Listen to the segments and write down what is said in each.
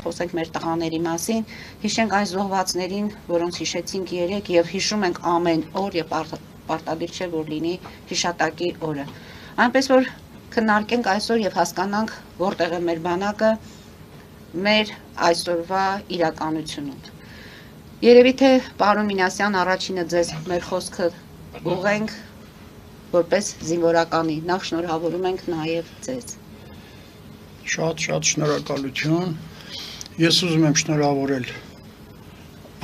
խոսենք մեր տղաների մասին, հիշենք այն զոհվածներին, որոնց հիշեցինք երեկ եւ հիշում ենք ամեն օր եւ պարտադիր չէ որ լինի հիշատակի օրը։ Այնպես որ քննարկենք այսօր եւ հասկանանք որտեղ է մեր բանակը մեր այսօրվա իրականությունում։ Երևի թե պարոն Մինասյան առաջինը ձեզ մեր խոսքը ուղենք որպես զինվորականի, նախ շնորհավորում ենք նաև ձեզ։ Շատ շնորհակալություն։ Ես ուզում եմ շնորհավորել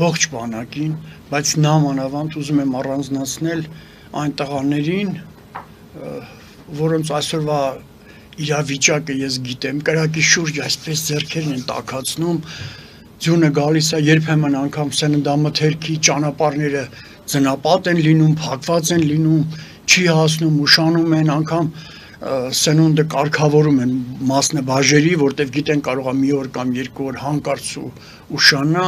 ողջ բանակին, բայց նամանավանդ ուզում եմ առանձնացնել այն տղաներին, որոնց այսօրվա իրավիճակը ես գիտեմ, կրակի շուրջ այսպես ձեռքերն են տաքացնում, ձյունը գալիս է, երբեմն անգամ սննդամթերքի ճանապարհները ձնապատ են լինում, փակված են լինում, չի հասնում, ուշանում են, անգամ սնունդը կարգավորում են մասնաբաժերի, որտեղ գիտեն կարող է մի օր կամ երկու օր հանկարծ ուշանա։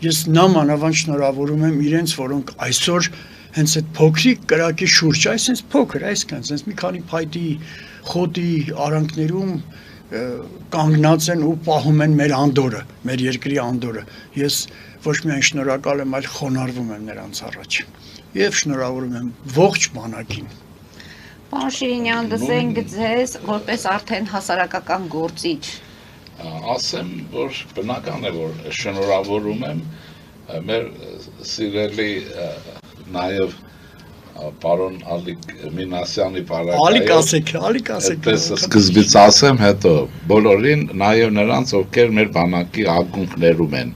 Ես նամանավանդ շնորհավորում եմ իրենց, որոնք այսօր հենց այդ փոքրիկ կրակի շուրջ, այսպես փոքր, այսքան, հենց մի քանի փայտի խոտի արանքներում կանգնած են ու պահում են մեր անդորը, մեր երկրի անդորը։ Ես ոչ միայն շնորհակալ եմ, այլ խոնարհվում եմ նրանց առաջ եւ շնորհավորում եմ ողջ բանակին։ Պարոն Շիրինյան, դսենք ձեզ որպես արդեն հասարակական գործիչ։ Ասեմ, որ բնական է, որ շնորհավորում եմ մեր սիրելի նաև պարոն Ալիկ Մինասյանի Ալիկ ասեք։ Այդպես սկզբից ասեմ, հետո բոլորին, նաև նրանց, ովքեր մեր բանակի ակունքներում են,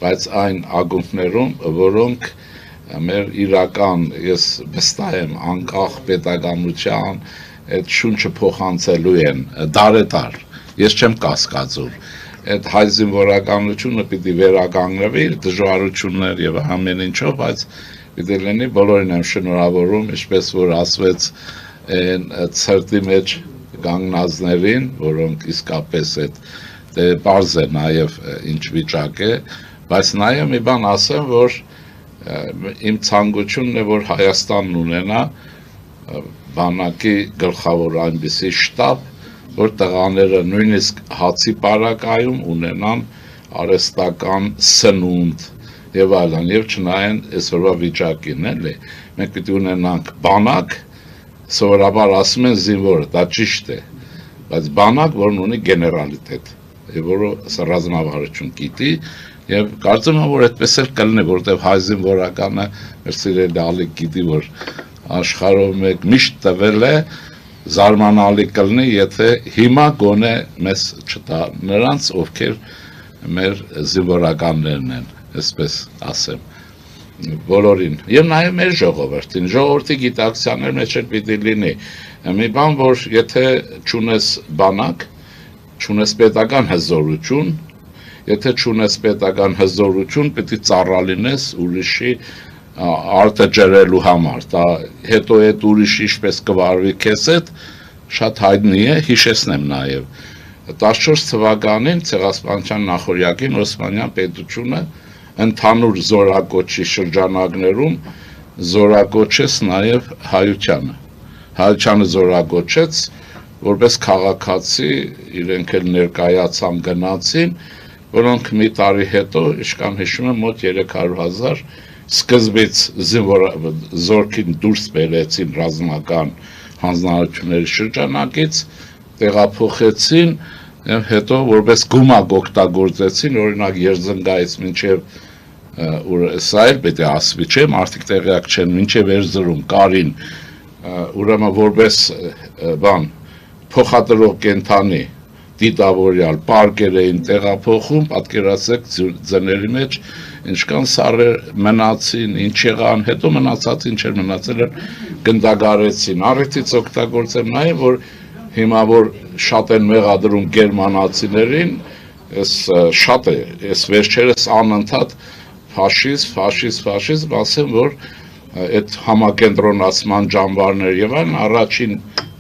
բայց այն ակունքներում, որոնք մեր իրական, ես վստահ եմ, անկախ պետականության այդ շունչը փոխանցելու են դարետար, ես չեմ կասկածում, այդ հայ զինվորականությունը պիտի վերականգնվի իր դժվարություններ եւ ամեն ինչով, բայց պիտի լինի բոլորին եմ շնորհավորում, ինչպես որ ասվեց այն ցրտի մեջ կանգնածներին, որոնք իսկապես այդ բարձ է նաեւ ինչ վիճակ է, բայց նաեւ մի բան ասեմ, որ իմ ցանկությունն է, որ Հայաստանն ունենա բանակի գլխավոր այնպիսի շտաբ, որ տղաները նույնիսկ հացի պարագայում ունենան արհեստական սնունդ եւ այլն, եւ չնայեն այսօրվա վիճակին, էլի, մենք պիտի ունենանք բանակ, սովորաբար ասում են զինվոր, դա ճիշտ է, բայց բանակ, որն ունի գեներալիտետ, եւ որը ռազմավարություն գիտի, եւ կարծում եմ, որ այդպես էլ կլինի, որտեղ հայ զինվորականը մեր սիրելի Ալիկ գիտի, որ աշխարհով մեկ միշտ տվել է, զարմանալի կլինի, եթե հիմա գոնե մեզ չտա նրանց, ովքեր մեր զինվորականներն են, այսպես ասեմ, բոլորին, եւ նաեւ մեր ժողովրդին, ժողովրդի գիտակցիաներ մեջ էլ պիտի լինի, մի բան, որ եթե չունես բանակ, չունես պետական հզորություն, եթե չունես պետական հզորություն, պիտի ծառալինես ուրիշի արտը ջրելու համար, դա հետո այդ ուրիշի ինչպես կվարվի քեզ հետ, շատ հայտնի է, հիշեցնեմ նաեւ 14 թվականին Ցեղասպանության նախօրյակին Օսմանյան պետությունը ընդհանուր զորակոչի շրջանակներում զորակոչեց նաեւ Հայությանը։ Հայությանը զորակոչեց, որպես քաղաքացի, իրենք էլ ներկայացան գնացին, որոնք մի տարի հետո, իշքան հիշում եմ, մոտ 300,000 սկզբից զորքին դուրս բերեցին ռազմական հանձնարարությունների շրջանակից, տեղափոխեցին, եւ հետո որպես գումակ օգտագործեցին, օրինակ Երզնգայից մինչև սա էլ պետք է ասվի, չէ՞, մարդիկ տեղյակ չեն, մինչև Էրզրում, Կարին, ուրեմն որպես բան փոխադրող կենթանի դիտավորյալ պարկեր էին տեղափոխում, պատկերացրեք ձների մեջ ինչքան սառեր մնացին, ինչ եղան, հետո մնացած ինչեր մնացել են գնդագարեցին, առիթից օգտագործեմ նաև, որ հիմա որ շատ են մեղադրում գերմանացիներին, շատ է, այս վերջերս անընդհատ ֆաշիզմ, ասեմ, որ այդ համակենտրոնացման ճամբարներ եւ այլն առաջին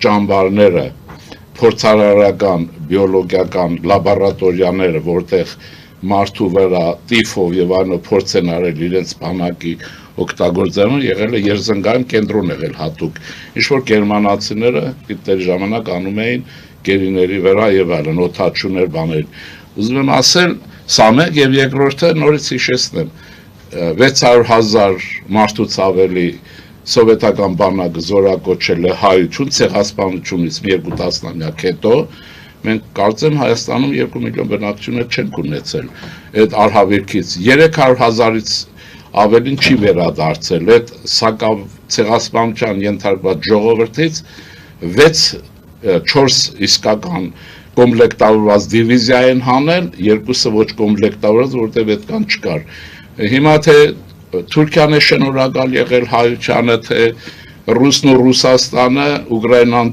ճամբարները փորձարարական, բիոլոգիական լաբորատորիաները, որտեղ մարդու վրա տիֆով եւ այլն փորձ են արել իրենց բանակի օգտագործումը, եղել է Երզնգայում կենտրոն եղել հատուկ, ինչ որ գերմանացիները դիտել ժամանակ անում էին գերիների վրա եւ այլն, օթաչուներ բաներ։ Ուզում եմ ասել, Սա մեկ եւ երկրորդը նորից հիշեցնեմ 600,000 մարդուց ավելի սովետական բանակը զորակոչել է հայություն ցեղասպանությունից մի 2 տասնամյակ հետո մենք կարծեմ Հայաստանում 2 միլիոն բնակչություն չենք ունեցել այդ արհավիրքից 300,000-ից ավելին չի վերադարձել այդ սակավ ցեղասպանության ենթարկված ժողովրդից 4 իսկական կոմպլեկտավորված դիվիզիա են հանել, 2-ը ոչ կոմպլեկտավորված, որտեղ այդքան չկար։ Հիմա թե Թուրքիան է շնորհակալ եղել հայությանը, թե Ռուսն ու Ռուսաստանը, Ուկրաինան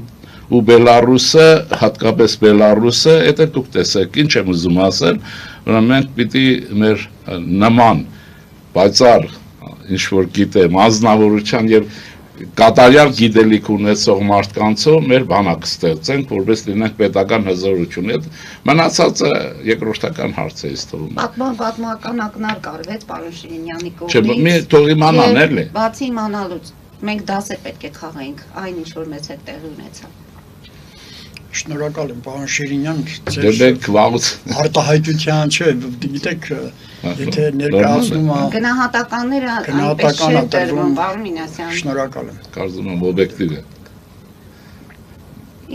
ու Բելարուսը, հատկապես Բելարուսը, դա դուք տեսեք, ինչ եմ ուզում ասել, որ մենք պիտի մեր նման պայծառ ինչ որ գիտեմ, ազնվորության եւ կատարյալ գիտելիք ունեցող մարդկանցով մեր բանակ ստեղծենք, որպես լինենք պետական հզորություն։ Այդ մնացածը երկրորդական հարց է թվում։ Պատմական ակնարկ արվեց պարոն Շիրինյանի կողմից։ Չէ, մի թող իմանան էլի։ Բացի իմանալուց, մենք դասեր պետք է քաղենք այն ինչ որ մեծ հետ տեղի ունեցավ։ Շնորհակալ եմ, պարոն Շիրինյան, արտահայտության չէ, գիտեք, եթե ներկայացնում է գնահատականները այնպես չէ տրվում, պարոն Մինասյան։ Շնորհակալ եմ։ Կարծում եմ օբյեկտիվ է։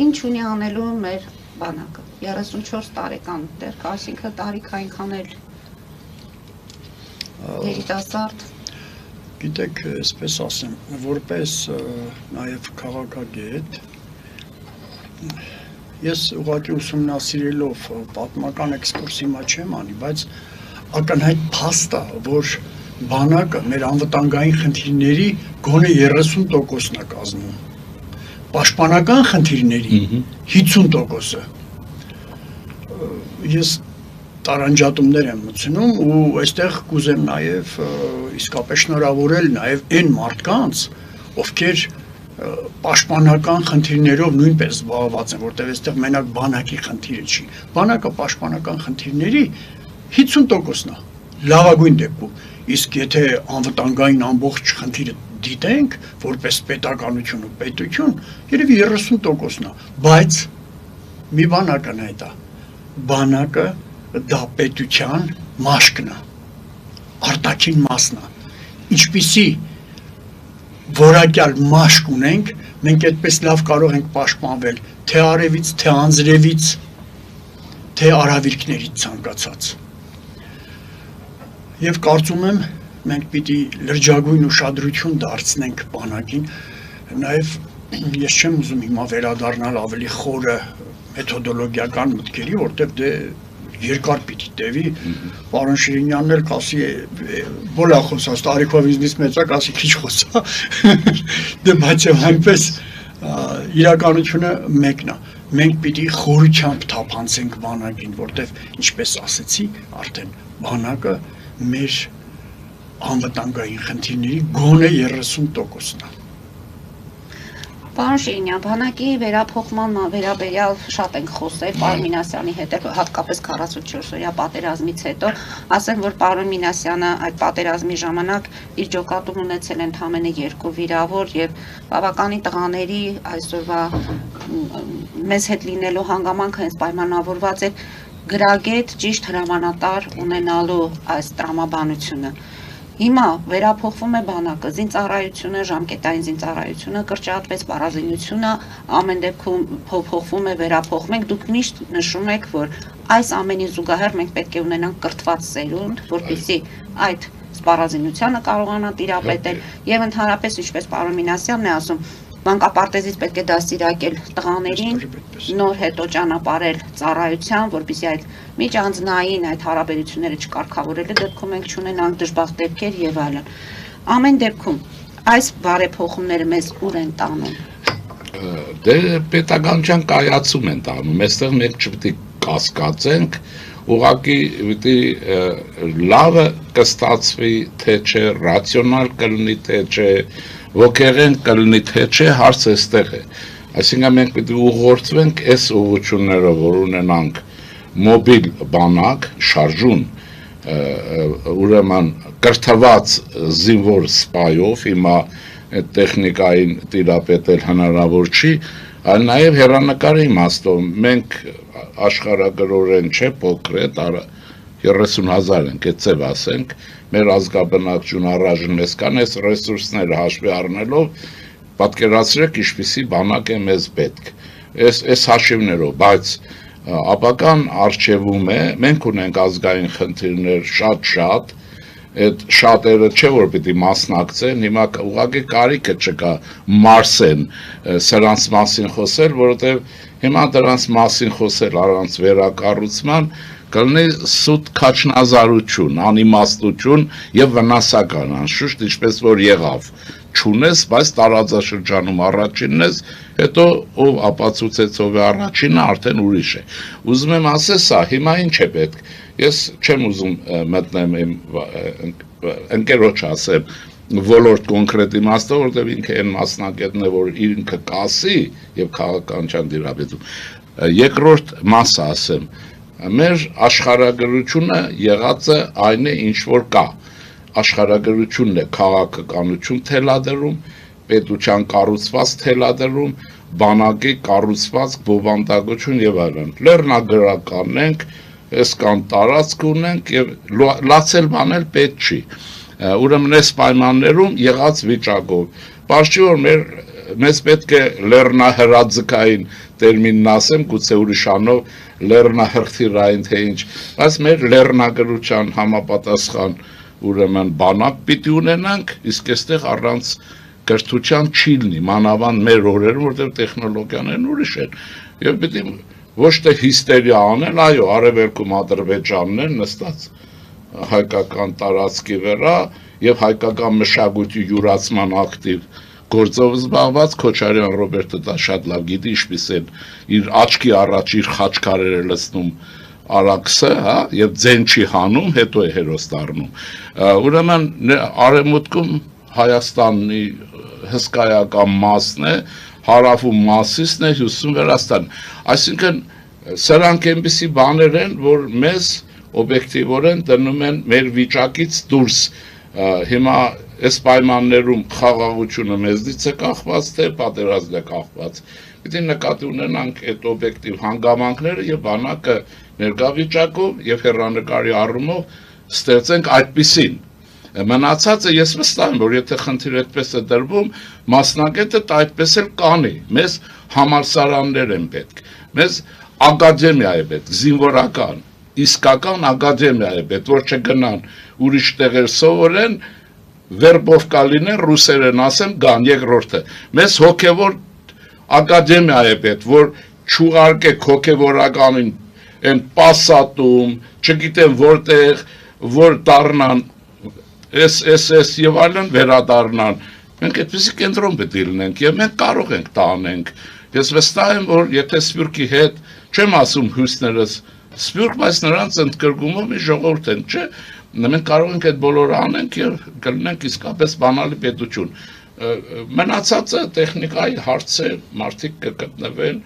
Ինչ ունի անելու մեր բանակը 34 տարեկան դեռ, այսինքն տարիք այնքան էլ երիտասարդ։ Գիտեք, այսպես ասեմ, որպես նաև քաղաքագետ ես ուղղակի ուսումնասիրելով պատմական էքսկուրսի մա չեմ անի, բայց ակնհայտ փաստ է, որ բանակը մեր անվտանգային խնդիրների գոնե 30%-ն է կազմում։ Պաշտպանական խնդիրների 50%-ը։ Ես տարանջատումներ եմ մտցնում ու այստեղ կուզեմ նաև իսկապես շնորհավորել նաև այն մարդկանց, ովքեր պաշտպանական խնդիրներով նույնպես զբաղված են, որտեղ այստեղ մենակ բանակի խնդիրը չի։ Բանակը պաշտպանական խնդիրների 50%-ն է, լավագույն դեպքում։ Իսկ եթե անվտանգային ամբողջ խնդիրը դիտենք, որպես պետականություն ու պետություն, երևի 30%-ն է, բայց մի բան ակնհայտ է, բանակը դա պետության մաշկն է, արտաքին մասն է, ինչպիսի որակյալ մաշկ ունենք, մենք այդպես լավ կարող ենք պաշտպանվել թե արևից, թե անձրևից, թե արհավիրքներից ցանկացած։ Եվ կարծում եմ, մենք պիտի լրջագույն ուշադրություն դարձնենք բանակին, նաև ես չեմ ուզում հիմա վերադառնալ ավելի խորը մեթոդոլոգիական մտքերի, որտեղ դե երկար պիտի տևի, պարոն Շիրինյանն էլ կասի բոլա խոսած, տարիքով ինձնից մեծ է, կասի քիչ խոսա, դե բայց այնպես իրականությունը մեկն է, մենք պիտի խորությամբ թափանցենք բանակին, որտեղ ինչպես ասեցի, արդեն բանակը մեր անվտանգային խնդիրների գոնե 30%-ն է։ Պարոն Շիրինյան, բանակի վերափոխման վերաբերյալ շատ ենք խոսել պարոն Մինասյանի հետ, հատկապես 44-օրյա պատերազմից հետո, ասեմ, որ պարոն Մինասյանը այդ պատերազմի ժամանակ իր ջոկատում ունեցել ընդամենը 2 վիրավոր եւ բավականին տղաների այսօրվա մեզ հետ լինելու հանգամանքը հենց պայմանավորված էր գրագետ ճիշտ հրամանատար ունենալու այս տրամաբանությունը։ Հիմա վերափոխվում է բանակը, զինծառայությունը, ժամկետային զինծառայությունը, կրճատվեց պարազինությունը, ամեն դեպքում փոփոխվում է, վերափոխվում ենք, դուք միշտ նշում եք, որ այս ամենի զուգահեռ մենք պետք է ունենանք կրթված սերունդ, որպեսզի այդ սպառազինությանը կարողանա տիրապետել եւ ընդհանրապես, ինչպես պարոն Մինասյանն է ասում, մանկապարտեզից պետք է դաստիարակել տղաներին, նոր հետո ճանապարհել ծառայության, որպեսզի այդ միջանձնային այդ հարաբերությունները չկարգավորելու դեպքում մենք չունենանք դժբախտ դեպքեր եւ այլն։ Ամեն դեպքում այս բարեփոխումները մեզ ուր են տանում։ Դե պետականության կայացում են տանում, այստեղ մենք չպետք է կասկածենք, ուղղակի պիտի լավը կստացվի, թե չէ, ռացիոնալ կլինի, թե չէ, ոգեղեն կլինի, թե չէ, հարցը այստեղ է։ Այսինքն մենք պիտի ուղղորդվենք այս ուղղություններով, որ ունենանք մոբիլ բանակ, շարժուն, ուրեմն կրթված զինվոր սպայով, հիմա այդ տեխնիկային տիրապետել հնարավոր չի, այլ նաև հեռանկարի իմաստով մենք աշխարհագրորեն չէ փոքր է, 30,000 ենք, այդ ծև ասենք, մեր ազգաբնակչություն առայժմ մեզ կան, այս ռեսուրսները հաշվի առնելով, պատկերացրեք ինչպիսի բանակ է մեզ պետք, այս հաշիվներով, բայց ապական արջևում է, մենք ունենք ազգային խնդիրներ շատ, այդ շատերը չէ որ պիտի մասնակցեն, հիմա ուղղակի կարիքը չկա մարսեն սրանց մասին խոսել, որովհետև հիմա դրանց մասին խոսել առանց վերակառուցման կլինի սուտ քաչնազարություն, անիմաստություն եւ վնասական, անշուշտ ինչպես որ եղավ, չունես, բայց տարածաշրջանում առաջինն ես, հետո ով ապացուցեց ով է առաջինը, արդեն ուրիշ է։ Ուզում եմ ասել սա, հիմա ինչ է պետք։ Ես չեմ ուզում մտնեմ իմ ընկերոջ ասեմ ոլորտ կոնկրետ իմաստով, որտեղ ինքը այն մասնագետն է, որ ինքը կասի եւ քաղաքականության դիրապետում։ Երկրորդ մասը ասեմ, մեր աշխարհագրությունը եղած է այն է ինչ որ կա։ Աշխարհագրությունն է քաղաքականություն թելադրում, պետության կառուցված թելադրում, բանակի կառուցված բովանդակություն եւ այլն։ Լեռնագրականն ենք, այս կան տարածք ունենք եւ լացել բանել պետք չի։ Ուրեմն այս պայմաններում եղած վիճակով բարձի որ մեզ պետք է լեռնահրաձգային տերմինն ասեմ, գուցե ուրիշանով լեռնահրթիռային թե ինչ, բայց մեր լեռնագրության համապատասխան ուրեմն բանակ պիտի ունենանք, իսկ այստեղ առանց կրթության չի լինի, մանավանդ մեր օրերում, որտեղ տեխնոլոգիաներն ուրիշ են, եւ պիտի ոչ թե հիստերիա անել, այո, արևելքում ադրբեջաններ նստած հայկական տարածքի վրա եւ հայկական մշակույթի յուրացման ակտիվ գործով զբաղված Քոչարյան Ռոբերտը դա շատ լավ գիտի, ինչպես են իր աչքի առաջ իր խաչքարերը լցնում արաքսը, հա, եւ ձեն չի հանում, հետո է հերոս դառնում։ Ուրեմն արևմուտքում Հայաստանի հսկայական մասն է, հարավում Մասիսն է, հյուսիսում Վրաստան։ Այսինքն սրանք այնպիսի բաներ են, որ մեզ օբյեկտիվորեն դնում են մեր վիճակից դուրս։ Հիմա այս պայմաններում խաղաղությունը մեզնից է կախված, թե պատերազմն է կախված։ Պիտի նկատի ունենանք այդ օբյեկտիվ հանգամանքները եւ բանակը ներկա վիճակով եւ հեռանկարի առումով ստեղծենք այդպիսին։ Մնացածը ես վստահ եմ, որ եթե խնդիրը այդպես է դրվում, մասնագետը այդպես էլ կանի։ Մեզ համալսարաններ են պետք, մեզ ակադեմիա է պետք, զինվորական, իսկական ակադեմիա է պետք, որ չգնան ուրիշ տեղեր սովորեն, վերբով կալինեն, ռուսերեն ասեմ, գան երկրորդը։ Մեզ հոգևոր ակադեմիա է պետք, որ չուղարկեք հոգևորականին են պասատում, չգիտեմ որտեղ, որ դառնան S եւ այլն վերադառնան։ Մենք այդպեսի կենտրոն պետք է լինենք եւ մենք կարող ենք դա անենք։ Ես վստահ եմ, որ եթե Սփյուռքի հետ, չեմ ասում հույսներս, Սփյուռք, բայց նրանց ընդգրկումով մի ժողովուրդ են, չէ՞։ Մենք կարող ենք այդ բոլորը անենք եւ կլինենք իսկապես բանալի պետություն։ Մնացածը տեխնիկայի հարց է, մարդիկ կգտնվեն,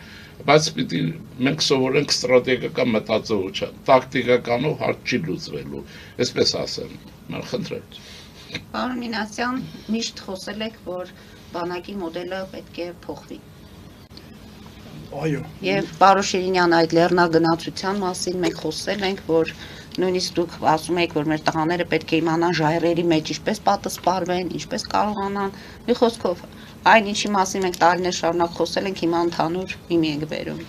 բայց պիտի մենք սովորենք ստրատեգիական մտածողություն, տակտիկականով հարց չի լուծվելու, այսպես ասեմ, խնդրեմ։ Պարոն Մինասյան, միշտ խոսել եք, որ բանակի մոդելը պետք է փոխվի։ Այո։ Եվ պարոն Շիրինյան, այդ լեռնագնացության մասին մենք խոսել ենք, որ նույնիսկ դուք ասում եք, որ մեր տղաները պետք է իմանան ժայռերի մեջ ինչպես պատասպարվեն, ինչպես կարողանան, մի խոսքով, այն ինչի մասին մենք տարիներ շարունակ խոսել ենք, հիմա ընդհանուր հիմի ենք բերում։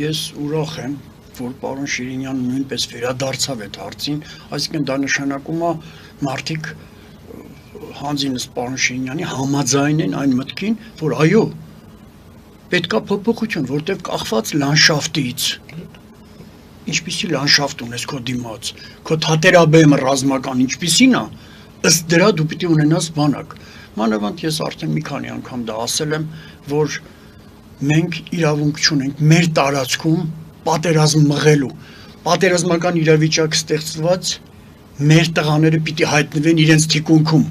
Ես ուրախ եմ, որ պարոն Շիրինյանը նույնպես վերադարձավ այդ հարցին, այսինքն դա նշանակում է մարդիկ հանձինս պարոն Շիրինյանի համաձայն են այն մտքին, որ այո, պետքա փոփոխություն, որտեղ կախված լանդշաֆտից։ Ինչպիսի լանդշաֆտ ունես քո դիմաց, քո թատերաբեմը ռազմական ինչպիսին է, ըստ դրա դու պիտի ունենաս բանակ։ Մանավանդ ես արդեն մի քանի անգամ դա ասել եմ, որ մենք իրավունք չունենք մեր տարածքում պատերազմ մղելու, պատերազմական իրավիճակ ստեղծված մեր տղաները պիտի հայտնվեն իրենց թիկունքում,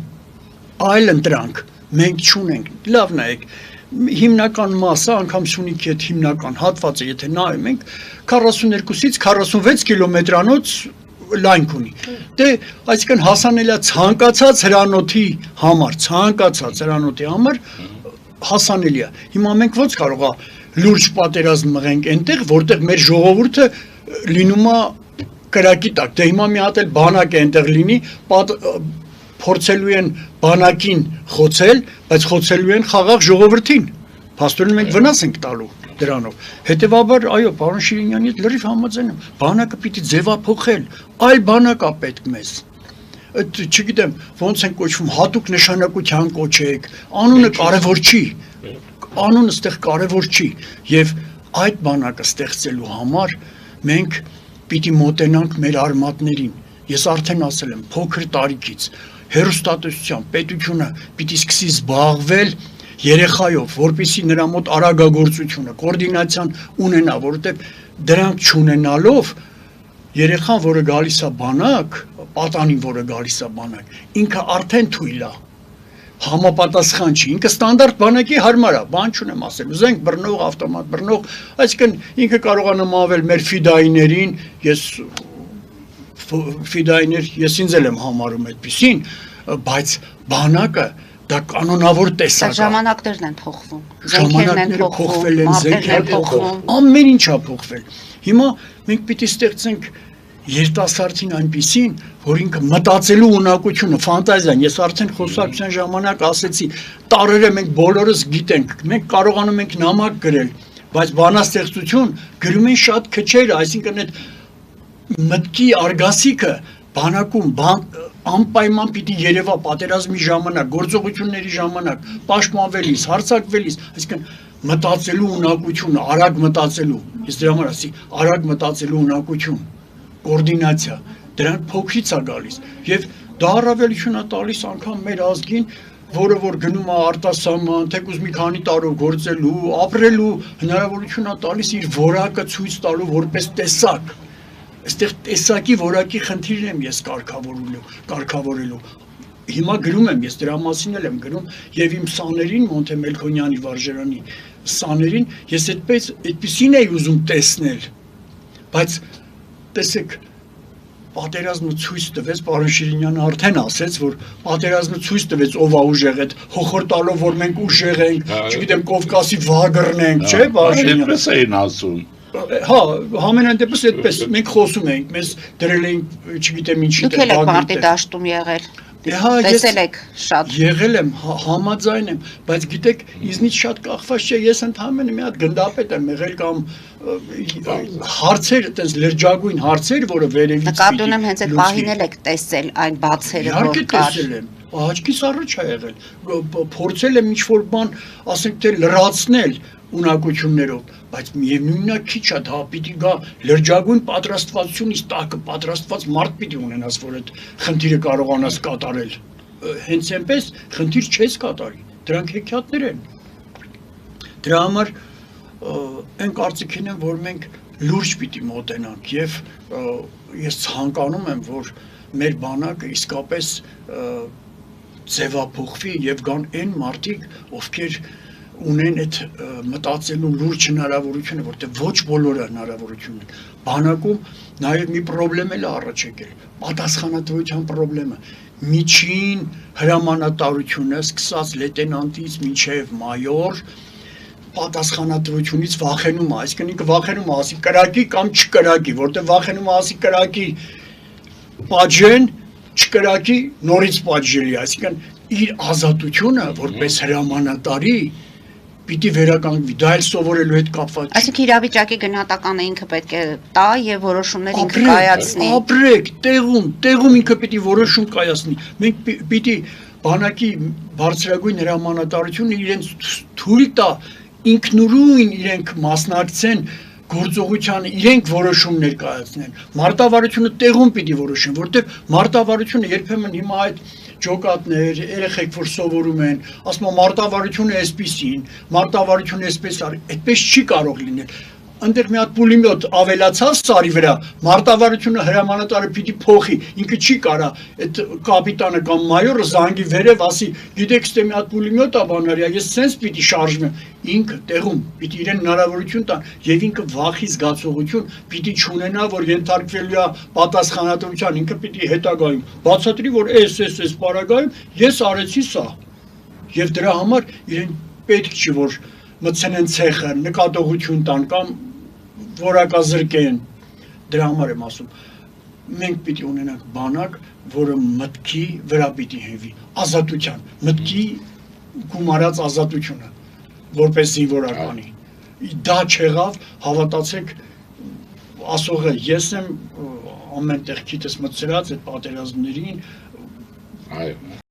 այլ ընտրանք մենք չունենք, լավ նայեք, հիմնական մասը, անգամ Սյունիքի այդ հիմնական հատվածը, եթե նայում ենք, 42-ից 46 կիլոմետրանոց լայնք ունի, դե այսինքն հասանելիա ցանկացած հրանոթի համար հասանելիա, հիմա մենք ոնց կարող է լուրջ պատերազմ մղենք այնտեղ, որտեղ մեր ժողովուրդը լինում է կրակի տակ, դե հիմա մի հատ էլ բանակ է այնտեղ լինի, փորձելու են բանակին խոցել, բայց խոցելու են խաղաղ ժողովրդին։ Փաստորեն մենք վնաս ենք տալու դրանով։ Հետևաբար, այո, պարոն Շիրինյանի հետ լրիվ համաձայն եմ, բանակը պիտի ձևափոխել, այլ բանակ է պետք մեզ։ Այդ չգիտեմ, ոնց են կոչվում, հատուկ նշանակության կոչեք, անունը կարևոր չի, անունը ստեղ կարևոր չի, եւ այդ բանակը ստեղծելու համար մենք պիտի մոտենանք մեր արմատներին։ Ես արդեն ասել եմ, փոքր տարիքից հերոստատեսության պետությունը պիտի սկսի զբաղվել երեխայով, որպեսզի նրա մոտ արագագործությունը, կոորդինացիան ունենա, որովհետև դրանք չունենալով երեխան, որը գալիս է բանակ, պատանին, որը գալիս է բանակ, ինքը արդեն թույլ է, համապատասխան չի, ինքը ստանդարտ բանակի հարմար է, բան չունեմ ասել, զենք բռնող, ավտոմատ բռնող, այսինքն ինքը կարող է նմանվել մեր ֆիդայիներին, ես ինձ էլ եմ համարում այդպիսին, բայց բանակը դա կանոնավոր տեսակ է։ Ժամանակներն են փոխվում, Ժամանակները փոխվել են, զենքերը փոխվում, ամեն ինչ է փոխվել։ Հիմա մենք պիտի ստեղծենք երիտասարդին այնպիսին, որ ինքը մտածելու ունակությունը, ֆանտազիան, ես արդեն խոսակցության ժամանակ ասեցի, տարերը մենք բոլորս գիտենք, մենք կարողանում ենք նամակ գրել, բայց բանաստեղծություն գրում են շատ քչերը, այսինքն այդ մտքի արգասիքը բանակում անպայման պիտի երևա պատերազմի ժամանակ, գործողությունների ժամանակ, պաշտպանվելիս, հարձակվելիս, այսինքն մտածելու ունակությունը, արագ մտածելու, ես դրա համար ասի, արագ մտածելու ունակություն, կոորդինացիա, դրանք փոքրից է գալիս, եւ դա առավելություն է տալիս անգամ մեր ազգին, որը որ գնում է արտասահման, թեկուզ մի քանի տարով գործելու, ապրելու հնարավորություն է տալիս իր որակը ցույց տալու որպես տեսակ։ Այստեղ տեսակի որակի խնդիրն եմ ես կարգավորելու։ Հիմա գրում եմ, ես դրա մասին էլ եմ գրում, եւ իմ սաներին, Մոնթե Մելքոնյանի վարժարանի սաներին, ես այդպեսին էի ուզում տեսնել, բայց տեսեք, պատերազմը ցույց տվեց, պարոն Շիրինյանը արդեն ասեց, որ պատերազմը ցույց տվեց ով է ուժեղ, այդ հոխորտալով, որ մենք ուժեղ ենք, չգիտեմ, Կովկասի վահագրն ենք, չէ՞, պարոն Շիրինյանը։ Այդպես էին ասում։ Հա, համենայն դեպս այդպես, մենք խոսում ենք, մեզ դրել ենք, չգիտեմ ինչի դուք եք մարտի դաշտում եղել, տեսել եք շատ։ Եղել եմ, համաձայն եմ, բայց գիտեք, իզնից շատ կախված չէ, ես ընդհանրապես մի հատ գնդապետ եմ եղել կամ հարցեր, այտենց լրջագույն հարցեր, որը վերևից նկատի ունեմ հենց այդ պահին էլ եք տեսել այն բացերը, որ կար։ Տեսել եմ, աչքիս առաջ է եղել, փորձել եմ ինչ-որ բան, ասենք թե լրացնել ունակություններով, բայց միևնույնն է քիչ է, դա պիտի գա լրջագույն պատրաստվածությունից տակը պատրաստված մարդ պիտի ունենաս, որ այդ խնդիրը կարողանաս կատարել։ Հենց այնպես խնդիր չես կատարի, դրանք հեքիաթներ են։ Դրա համար այն կարծիքին եմ, որ մենք լուրջ պիտի մոտենանք եւ ես ցանկանում եմ, որ մեր բանակը իսկապես ձևափոխվի եւ գան այն մարդիկ, ովքեր ունեն այդ մտածելու լուրջ հնարավորությունը, որտեղ ոչ բոլորը հնարավորություն են։ Բանակում նաև մի խնդրեմ էլ առաջ եկել, պատասխանատվության խնդրեմը։ Միջին հրամանատարությունը սկսած լեյտենանտից մինչև մայոր պատասխանատվությունից վախենում է, այսինքն ինքը վախենում է ասի կրակի կամ չկրակի, որտեղ վախենում է ասի կրակի պատժեն, չկրակի նորից պատժելի, այսինքն իր ազատությունը որպես հրամանատարի պիտի վերականգնվի, դա էլ սովորելու հետ կապված չի։ Այսինքն իրավիճակի գնահատականը ինքը պետք է տա եւ որոշումներ ինքը կայացնի։ Ապրեք, տեղում ինքը պիտի որոշում կայացնի։ Մենք պիտի բանակի բարձրագույն հրամանատարությունը իրենց թույլ տա ինքնուրույն իրենք մասնակցեն գործողությանը, իրենք որոշումներ կայացնեն։ Մարտավարությունը տեղում պիտի որոշեն, որտեղ մարտավարությունը երբեմն հիմա այդ ջոկատներ, երեխեք որ սովորում են, ասում են մարտավարությունը էսպիսին, մարտավարությունը էսպես արի, այդպես չի կարող լինել։ Այնտեղ մի հատ պուլեմյոտ ավելացավ սարի վրա, մարտավարությունը հրամանատարը պիտի փոխի, ինքը չի կարա այդ կապիտանը կամ մայորը զանգի վերև ասի, գիտեք, ստե մի հատ պուլեմյոտ ա բանարիա, ես սենց պիտի շարժվեմ, ինքը տեղում պիտի իրեն հնարավորություն տան եւ ինքը վախի զգացողություն պիտի չունենա, որ ենթարկվելու է պատասխանատվության, ինքը պիտի հետագայում բացատրի, որ էս պարագայում ես արեցի սա եւ դրա համար իրեն պետք չի որ մտցնեն ցեխը, նկատողություն տան կամ որակազրկեն, դրա համար եմ ասում, մենք պիտի ունենանք բանակ, որը մտքի վրա պիտի հենվի, ազատության, մտքի գումարած ազատությունը, որպես զինվորականի։ Դա չեղավ, հավատացեք, ասողը ես եմ ամեն տեղ քիթս մտցրած այդ պատերազմներին, Այո։